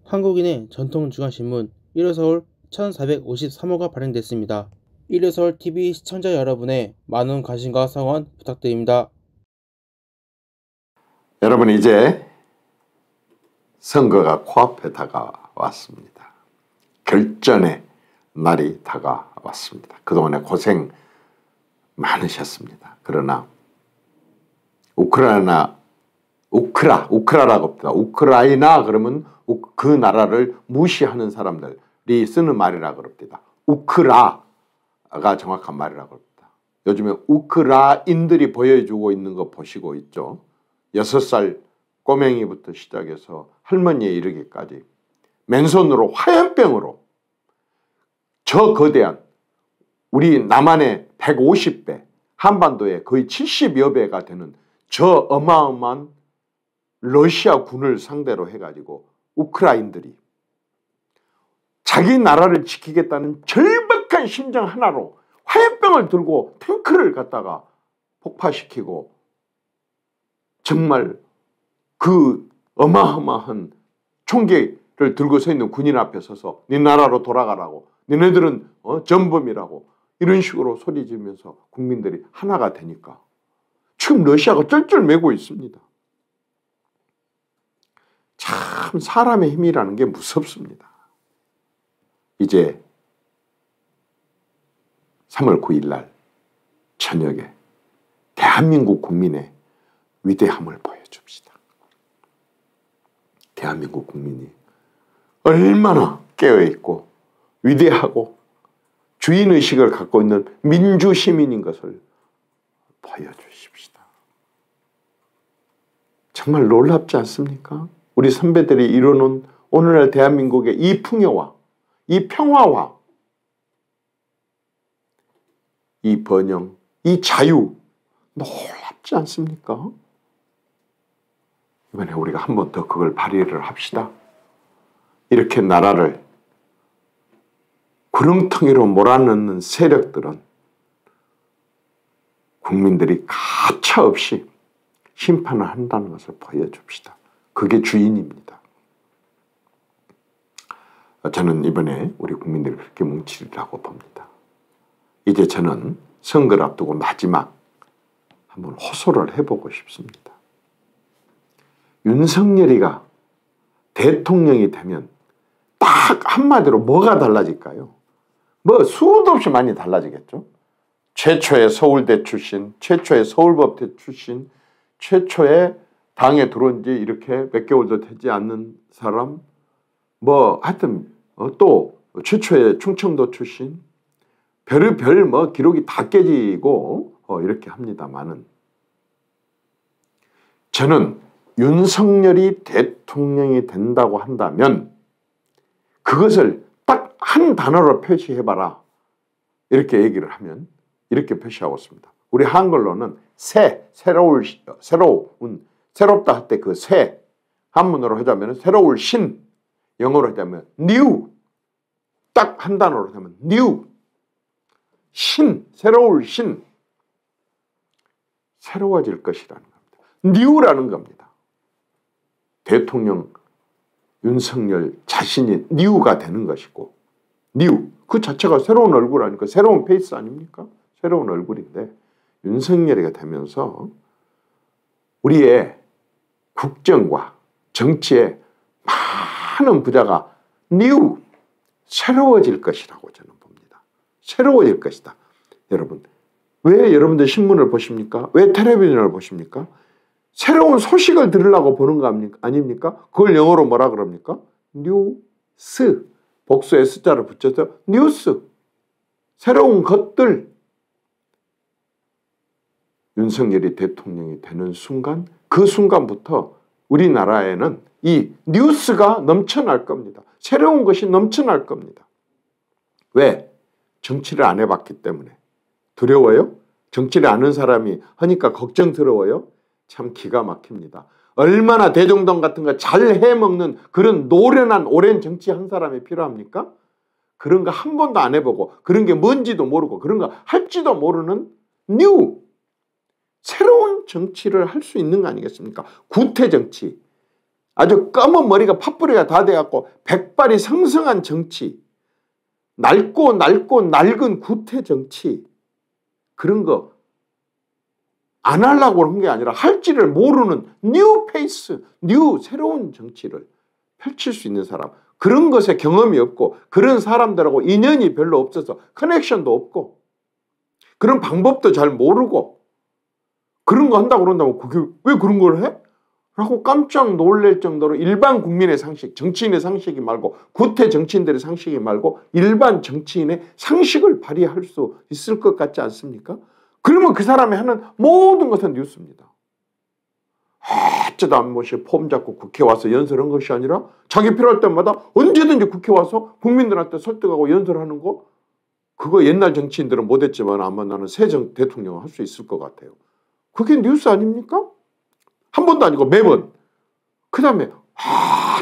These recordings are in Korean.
한국인의 전통 주간신문 1회 서울 1453호가 발행됐습니다. 1회 서울 TV 시청자 여러분의 많은 관심과 성원 부탁드립니다. 여러분, 이제 선거가 코앞에 다가왔습니다. 결전의 날이 다가왔습니다. 그동안에 고생 많으셨습니다. 그러나 우크라라고 합니다. 우크라이나 그러면 그 나라를 무시하는 사람들이 쓰는 말이라 그럽니다. 우크라가 정확한 말이라 그럽니다. 요즘에 우크라인들이 보여주고 있는 거 보시고 있죠. 6살 꼬맹이부터 시작해서 할머니에 이르기까지 맨손으로 화염병으로 저 거대한 우리 남한의 150배, 한반도의 거의 70여 배가 되는 저 어마어마한 러시아 군을 상대로 해가지고 우크라인들이 자기 나라를 지키겠다는 절박한 심정 하나로 화염병을 들고 탱크를 갖다가 폭파시키고 정말 그 어마어마한 총기를 들고 서 있는 군인 앞에 서서 네 나라로 돌아가라고, 너네들은 전범이라고 이런 식으로 소리 지르면서 국민들이 하나가 되니까 지금 러시아가 쩔쩔매고 있습니다. 참 사람의 힘이라는 게 무섭습니다. 이제 3월 9일 날 저녁에 대한민국 국민의 위대함을 보여줍시다. 대한민국 국민이 얼마나 깨어있고 위대하고 주인의식을 갖고 있는 민주시민인 것을 보여주십시다. 정말 놀랍지 않습니까? 우리 선배들이 이뤄놓은 오늘날 대한민국의 이 풍요와 이 평화와 이 번영, 이 자유 놀랍지 않습니까? 이번에 우리가 한 번 더 그걸 발휘를 합시다. 이렇게 나라를 구렁텅이로 몰아넣는 세력들은 국민들이 가차없이 심판을 한다는 것을 보여줍시다. 그게 주인입니다. 저는 이번에 우리 국민들이 그렇게 뭉치리라고 봅니다. 이제 저는 선거를 앞두고 마지막 한번 호소를 해보고 싶습니다. 윤석열이가 대통령이 되면 딱 한마디로 뭐가 달라질까요? 뭐 수도 없이 많이 달라지겠죠. 최초의 서울대 출신, 최초의 서울법대 출신, 최초의 당에 들어온 지 이렇게 몇 개월도 되지 않는 사람, 뭐 하여튼 또 최초의 충청도 출신, 별의별 뭐 기록이 다 깨지고 이렇게 합니다만은 저는 윤석열이 대통령이 된다고 한다면 그것을 딱 한 단어로 표시해봐라. 이렇게 얘기를 하면 이렇게 표시하고 있습니다. 우리 한글로는 새로운, 새롭다 할 때 그 새, 한문으로 하자면 새로울 신, 영어로 하자면 new, 딱 한 단어로 하면 new, 신, 새로울 신, 새로워질 것이라는 겁니다. new라는 겁니다. 대통령 윤석열 자신이 new가 되는 것이고, new, 그 자체가 새로운 얼굴 아닙니까? 새로운 페이스 아닙니까? 새로운 얼굴인데 윤석열이가 되면서 우리의 국정과 정치에 많은 부자가 new, 새로워질 것이라고 저는 봅니다. 새로워질 것이다. 여러분, 왜 여러분들 신문을 보십니까? 왜 텔레비전을 보십니까? 새로운 소식을 들으려고 보는 거 아닙니까? 그걸 영어로 뭐라 그럽니까? 뉴스. 복수의 숫자를 붙여서 뉴스. 새로운 것들. 윤석열이 대통령이 되는 순간, 그 순간부터 우리나라에는 이 뉴스가 넘쳐날 겁니다. 새로운 것이 넘쳐날 겁니다. 왜? 정치를 안 해봤기 때문에. 두려워요? 정치를 아는 사람이 하니까 걱정스러워요? 참 기가 막힙니다. 얼마나 대정당 같은 거 잘 해먹는 그런 노련한 오랜 정치 한 사람이 필요합니까? 그런 거 한 번도 안 해보고 그런 게 뭔지도 모르고 그런 거 할지도 모르는 뉴, 새로운 정치를 할 수 있는 거 아니겠습니까? 구태 정치, 아주 검은 머리가 팥뿌리가 다 돼갖고 백발이 성성한 정치, 낡고 낡은 구태 정치, 그런 거 안 하려고 하는 게 아니라 할지를 모르는 뉴 페이스, 새로운 정치를 펼칠 수 있는 사람, 그런 것에 경험이 없고 그런 사람들하고 인연이 별로 없어서 커넥션도 없고 그런 방법도 잘 모르고 그런 거 한다고 그런다면 그게 왜 그런 걸 해? 라고 깜짝 놀랄 정도로 일반 국민의 상식, 정치인의 상식이 말고 구태 정치인들의 상식이 말고 일반 정치인의 상식을 발휘할 수 있을 것 같지 않습니까? 그러면 그 사람이 하는 모든 것은 뉴스입니다. 어쩌다 한 번씩 폼 잡고 국회 와서 연설한 것이 아니라 자기 필요할 때마다 언제든지 국회 와서 국민들한테 설득하고 연설하는 거, 그거 옛날 정치인들은 못했지만 아마 나는 새 대통령은 할 수 있을 것 같아요. 그게 뉴스 아닙니까? 한 번도 아니고 매번. 그 다음에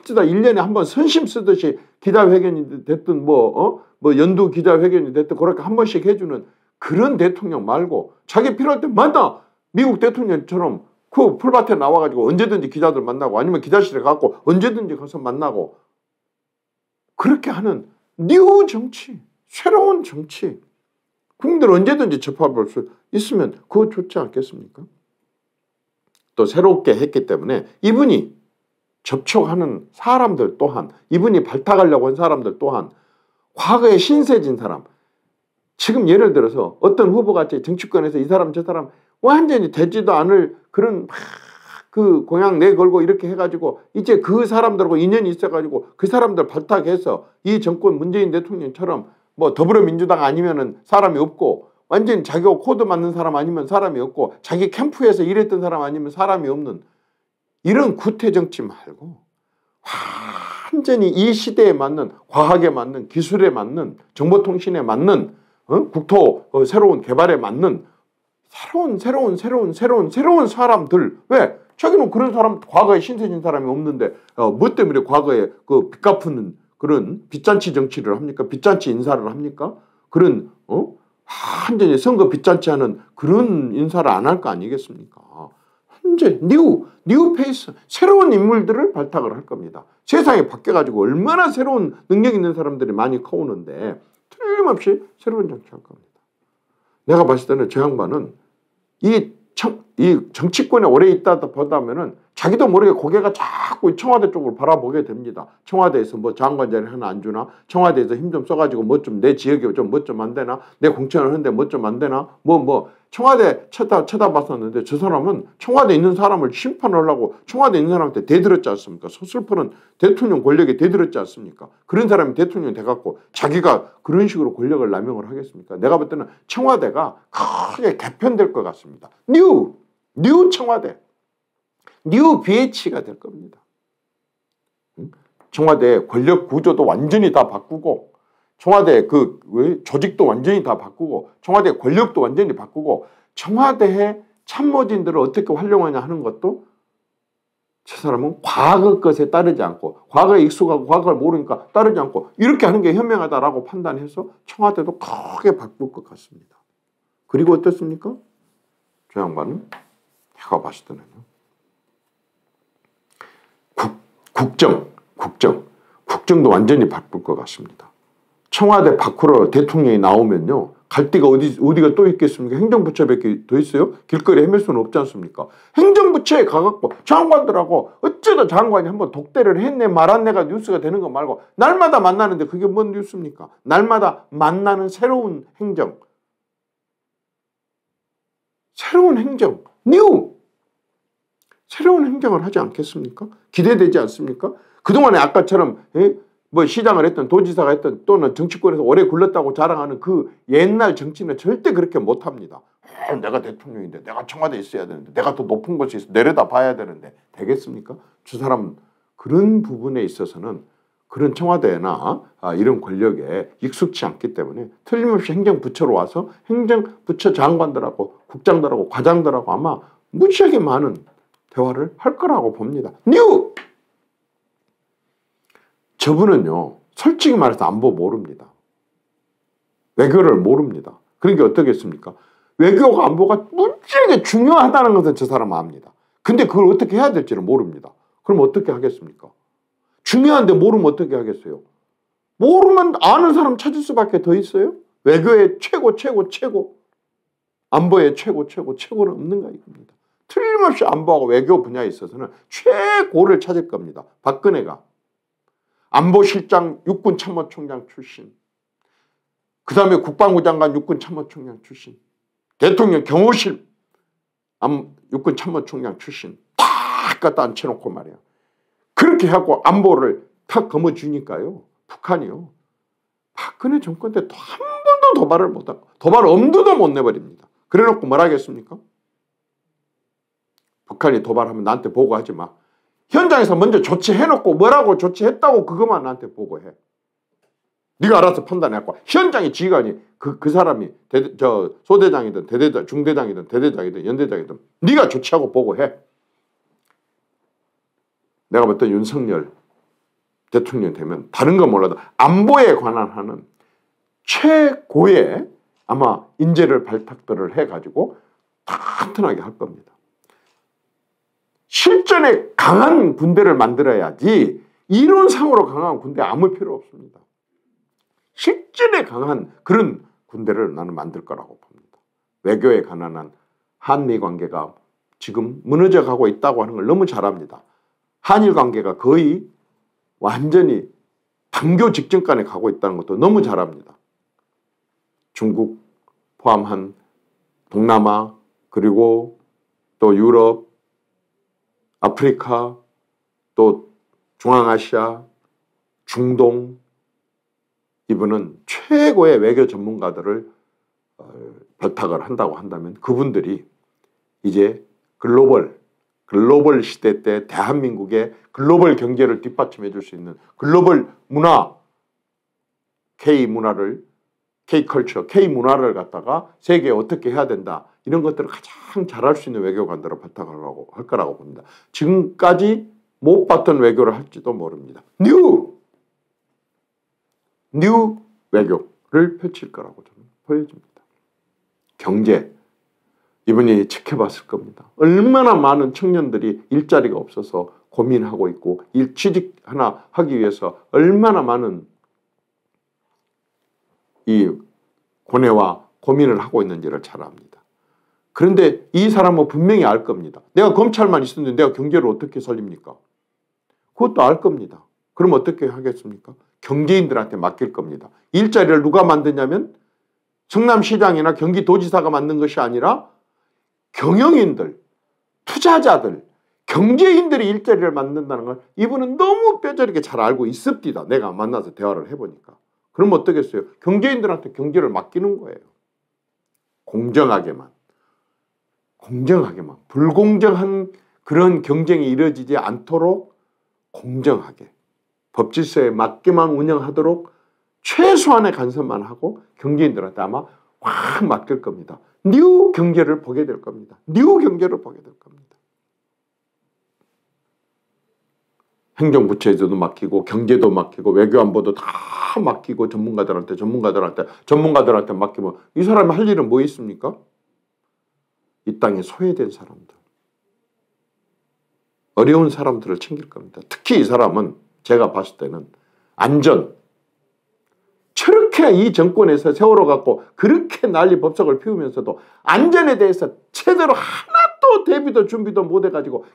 어쩌다 1년에 한 번 선심 쓰듯이 기자회견이 됐든 뭐 연두 기자회견이 됐든 그렇게 한 번씩 해주는 그런 대통령 말고 자기 필요할 때마다 미국 대통령처럼 그 풀밭에 나와가지고 언제든지 기자들 만나고 아니면 기자실에 가고 언제든지 가서 만나고 그렇게 하는 뉴 정치, 새로운 정치, 국민들 언제든지 접할 수 있으면 그거 좋지 않겠습니까? 또 새롭게 했기 때문에 이분이 접촉하는 사람들 또한, 이분이 발탁하려고 한 사람들 또한 과거에 신세진 사람, 지금 예를 들어서 어떤 후보같이 정치권에서 이 사람 저 사람 완전히 되지도 않을 그런 그 공약 내걸고 이렇게 해가지고 이제 그 사람들하고 인연이 있어가지고 그 사람들 발탁해서 이 정권 문재인 대통령처럼 뭐 더불어민주당 아니면은 사람이 없고 완전히 자기가 코드 맞는 사람 아니면 사람이 없고 자기 캠프에서 일했던 사람 아니면 사람이 없는 이런 구태 정치 말고 완전히 이 시대에 맞는, 과학에 맞는, 기술에 맞는, 정보통신에 맞는, 국토 새로운 개발에 맞는 새로운 사람들. 왜? 자기는 그런 사람, 과거에 신세진 사람이 없는데 뭐 때문에 과거에 그 빚 갚는 그런 빚잔치 정치를 합니까? 빚잔치 인사를 합니까? 그런 완전히 선거 빚잔치 하는 그런 인사를 안 할 거 아니겠습니까? 현재 뉴 페이스, 새로운 인물들을 발탁을 할 겁니다. 세상이 바뀌어가지고 얼마나 새로운 능력 있는 사람들이 많이 커오는데 틀림없이 새로운 정치할 겁니다. 내가 봤을 때는 저 양반은 이 정치권에 오래 있다 보다면은 자기도 모르게 고개가 자꾸 청와대 쪽으로 바라보게 됩니다. 청와대에서 뭐 장관 자리 하나 안 주나? 청와대에서 힘 좀 써가지고 뭐 좀 내 지역에 좀 뭐 좀 안 되나? 내 공천을 하는데 뭐 좀 안 되나? 청와대 쳐다봤었는데 저 사람은 청와대 있는 사람을 심판하려고 청와대 있는 사람한테 대들었지 않습니까? 서슬퍼는 대통령 권력에 대들었지 않습니까? 그런 사람이 대통령이 돼갖고 자기가 그런 식으로 권력을 남용을 하겠습니까? 내가 볼 때는 청와대가 크게 개편될 것 같습니다. 뉴 청와대, 뉴 BH가 될 겁니다. 청와대 권력 구조도 완전히 다 바꾸고 청와대 조직도 완전히 다 바꾸고 청와대 권력도 완전히 바꾸고 청와대의 참모진들을 어떻게 활용하냐 하는 것도 저 사람은 과거 것에 따르지 않고 과거에 익숙하고 과거를 모르니까 따르지 않고 이렇게 하는 게 현명하다라고 판단해서 청와대도 크게 바꿀 것 같습니다. 그리고 어떻습니까? 저 양반은 제가 봤을 때는 국정도 완전히 바꿀 것 같습니다. 청와대 밖으로 대통령이 나오면요. 갈 데가 어디가 또 있겠습니까? 행정부처밖에 더 있어요? 길거리 헤맬 수는 없지 않습니까? 행정부처에 가갖고 장관들하고 어쩌다 장관이 한번 독대를 했네 말았네가 뉴스가 되는 거 말고 날마다 만나는데 그게 뭔 뉴스입니까? 날마다 만나는 새로운 행정. 새로운 행정. 새로운 행정을 하지 않겠습니까? 기대되지 않습니까? 그동안에 아까처럼 뭐 시장을 했던 도지사가 했던 또는 정치권에서 오래 굴렀다고 자랑하는 그 옛날 정치는 절대 그렇게 못합니다. 내가 대통령인데 내가 청와대에 있어야 되는데 내가 더 높은 곳에 있어 내려다 봐야 되는데 되겠습니까? 저 사람 그런 부분에 있어서는 그런 청와대나 이런 권력에 익숙치 않기 때문에 틀림없이 행정부처로 와서 행정부처 장관들하고 국장들하고 과장들하고 아마 무지하게 많은 대화를 할 거라고 봅니다. 저분은요, 솔직히 말해서 안보 모릅니다. 외교를 모릅니다. 그러니까 어떻겠습니까? 외교가 안보가 무지하게 중요하다는 것은 저 사람은 압니다. 근데 그걸 어떻게 해야 될지를 모릅니다. 그럼 어떻게 하겠습니까? 중요한데 모르면 어떻게 하겠어요? 모르면 아는 사람 찾을 수밖에 더 있어요? 외교의 최고 안보의 최고는 없는가 이겁니다. 틀림없이 안보하고 외교 분야에 있어서는 최고를 찾을 겁니다. 박근혜가 안보실장 육군 참모총장 출신, 그 다음에 국방부 장관 육군 참모총장 출신, 대통령 경호실 육군 참모총장 출신 다 갖다 앉혀놓고 말이야. 그렇게 하고 안보를 탁 거머쥐니까요. 북한이요. 박근혜 정권 때 한 번도 도발을 못하고 도발 엄두도 못 내버립니다. 그래놓고 뭘 하겠습니까? 북한이 도발하면 나한테 보고하지 마. 현장에서 먼저 조치해놓고 뭐라고 조치했다고 그것만 나한테 보고해. 네가 알아서 판단해갖고 현장의 지휘관이 그 사람이 소대장이든 중대장이든 대대장이든 연대장이든 네가 조치하고 보고해. 내가 볼 때 윤석열 대통령 되면 다른 건 몰라도 안보에 관한 하는 최고의 아마 인재를 발탁들을 해가지고 튼튼하게 할 겁니다. 실전에 강한 군대를 만들어야지 이론상으로 강한 군대 아무 필요 없습니다. 실전에 강한 그런 군대를 나는 만들 거라고 봅니다. 외교에 관한 한미 관계가 지금 무너져 가고 있다고 하는 걸 너무 잘 압니다. 한일 관계가 거의 완전히 단교 직전까지 가고 있다는 것도 너무 잘 압니다. 중국 포함한 동남아 그리고 또 유럽, 아프리카, 또 중앙아시아, 중동 이분은 최고의 외교 전문가들을 발탁을 한다고 한다면 그분들이 이제 글로벌 시대 때 대한민국의 글로벌 경제를 뒷받침해 줄 수 있는 글로벌 문화, K문화를 갖다가 세계에 어떻게 해야 된다. 이런 것들을 가장 잘할 수 있는 외교관들을 발탁하려고 할 거라고 봅니다. 지금까지 못 봤던 외교를 할지도 모릅니다. 뉴 외교를 펼칠 거라고 저는 보여집니다. 경제. 이분이 지켜봤을 겁니다. 얼마나 많은 청년들이 일자리가 없어서 고민하고 있고 취직 하나 하기 위해서 얼마나 많은 이 고뇌와 고민을 하고 있는지를 잘 압니다. 그런데 이 사람은 분명히 알 겁니다. 내가 검찰만 있었는데 내가 경제를 어떻게 살립니까? 그것도 알 겁니다. 그럼 어떻게 하겠습니까? 경제인들한테 맡길 겁니다. 일자리를 누가 만드냐면 성남시장이나 경기도지사가 만든 것이 아니라 경영인들, 투자자들, 경제인들이 일자리를 만든다는 걸 이분은 너무 뼈저리게 잘 알고 있습니다. 내가 만나서 대화를 해보니까. 그럼 어떻겠어요? 경제인들한테 경제를 맡기는 거예요. 공정하게만. 불공정한 그런 경쟁이 이루어지지 않도록 공정하게. 법 질서에 맞게만 운영하도록 최소한의 간섭만 하고 경제인들한테 아마 확 맡길 겁니다. 뉴 경제를 보게 될 겁니다. 행정부처에서도 맡기고 경제도 맡기고 외교안보도 다 맡기고 전문가들한테 맡기면 이 사람이 할 일은 뭐 있습니까? 이 땅에 소외된 사람들, 어려운 사람들을 챙길 겁니다. 특히 이 사람은 제가 봤을 때는 안전, 저렇게 이 정권에서 세월호 갖고 그렇게 난리 법석을 피우면서도 안전에 대해서 제대로 하나도 대비도 준비도 못 해가지고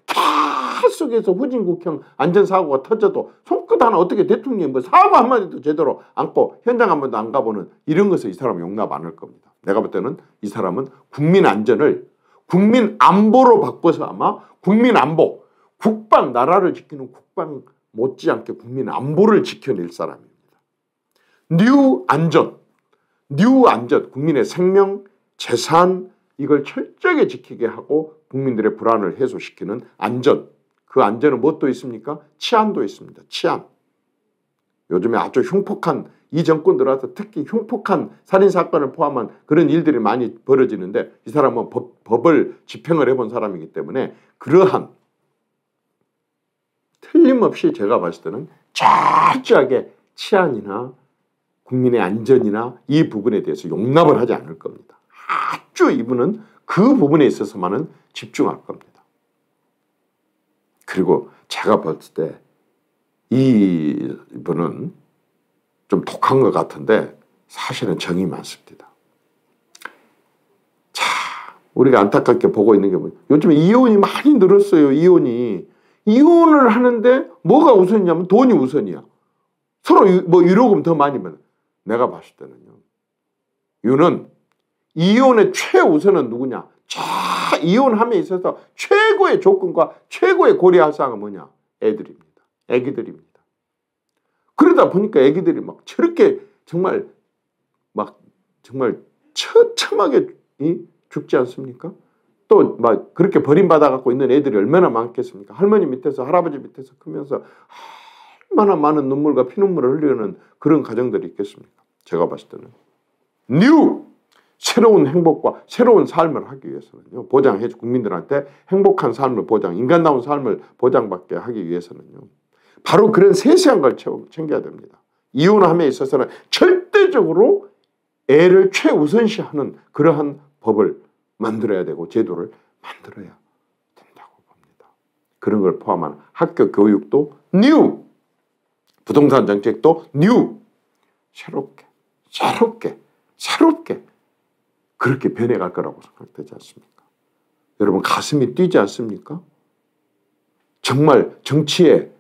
계속해서 후진국형 안전사고가 터져도 손끝 하나 어떻게 대통령이 뭐 사고 한마디도 제대로 안고 현장 한 번도 안 가보는 이런 것을 이 사람은 용납 안 할 겁니다. 내가 볼 때는 이 사람은 국민 안전을 국민 안보로 바꿔서 아마 국민 안보, 국방, 나라를 지키는 국방 못지않게 국민 안보를 지켜낼 사람입니다. 뉴 안전, 국민의 생명, 재산 이걸 철저하게 지키게 하고 국민들의 불안을 해소시키는 안전. 그 안전은 무엇도 있습니까? 치안도 있습니다. 치안. 요즘에 아주 흉폭한 이 정권 들어와서 특히 흉폭한 살인사건을 포함한 그런 일들이 많이 벌어지는데 이 사람은 법을 집행을 해본 사람이기 때문에 그러한 틀림없이 제가 봤을 때는 철저하게 치안이나 국민의 안전이나 이 부분에 대해서 용납을 하지 않을 겁니다. 아주 이분은 그 부분에 있어서만은 집중할 겁니다. 그리고 제가 봤을 때 이분은 좀 독한 것 같은데 사실은 정이 많습니다. 자, 우리가 안타깝게 보고 있는 게 뭐예요? 요즘에 이혼이 많이 늘었어요. 이혼을 하는데 뭐가 우선이냐면 돈이 우선이야. 서로 뭐 1억은 더 많이 벌어. 내가 봤을 때는요. 이유는 이혼의 최우선은 누구냐? 이혼함에 있어서 최고의 조건과 최고의 고려할 사항은 뭐냐? 애기들입니다. 그러다 보니까 애기들이 막 저렇게 정말 처참하게 죽지 않습니까? 또 막 그렇게 버림받아 갖고 있는 애들이 얼마나 많겠습니까? 할머니 밑에서 할아버지 밑에서 크면서 얼마나 많은 눈물과 피눈물을 흘리는 그런 가정들이 있겠습니까? 제가 봤을 때는 새로운 행복과 새로운 삶을 하기 위해서는요. 보장해줘. 국민들한테 행복한 삶을 인간다운 삶을 보장받게 하기 위해서는요. 바로 그런 세세한 걸 챙겨야 됩니다. 이혼함에 있어서는 절대적으로 애를 최우선시하는 그러한 법을 만들어야 되고 제도를 만들어야 된다고 봅니다. 그런 걸 포함한 학교 교육도 부동산 정책도 새롭게 그렇게 변해갈 거라고 생각되지 않습니까? 여러분 가슴이 뛰지 않습니까? 정말 정치에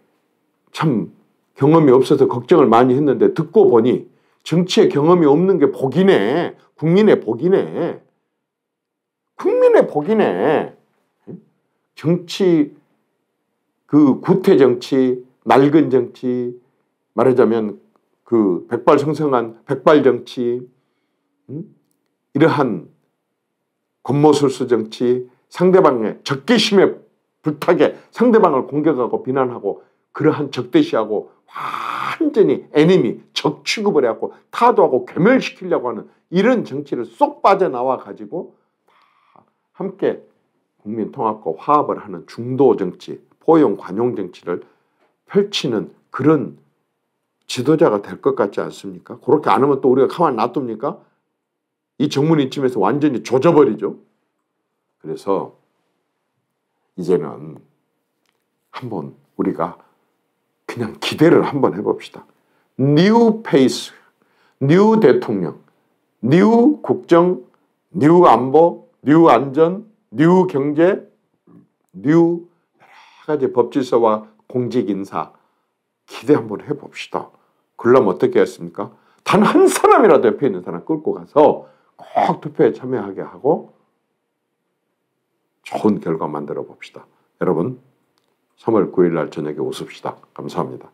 참 경험이 없어서 걱정을 많이 했는데 듣고 보니 정치에 경험이 없는 게 복이네. 국민의 복이네. 정치, 그 구태 정치, 낡은 정치, 말하자면 그 백발성성한 백발 정치, 이러한 권모술수 정치, 상대방의 적개심에 불타게 상대방을 공격하고 비난하고 그러한 적대시하고 완전히 적 취급을 해갖고 타도하고 괴멸시키려고 하는 이런 정치를 쏙 빠져나와 가지고 함께 국민 통합과 화합을 하는 중도 정치, 포용 관용 정치를 펼치는 그런 지도자가 될 것 같지 않습니까? 그렇게 안 하면 또 우리가 가만 놔둡니까? 이 정문 이쯤에서 완전히 조져버리죠. 그래서 이제는 한번 우리가 그냥 기대를 한번 해봅시다. 뉴 페이스, 뉴 대통령, 뉴 국정, 뉴 안보, 뉴 안전, 뉴 경제, 뉴 여러 가지 법질서와 공직 인사 기대 한번 해봅시다. 그러려면 어떻게 했습니까? 단 한 사람이라도 옆에 있는 사람 끌고 가서 꼭 투표에 참여하게 하고 좋은 결과 만들어 봅시다. 여러분 3월 9일 날 저녁에 웃읍시다. 감사합니다.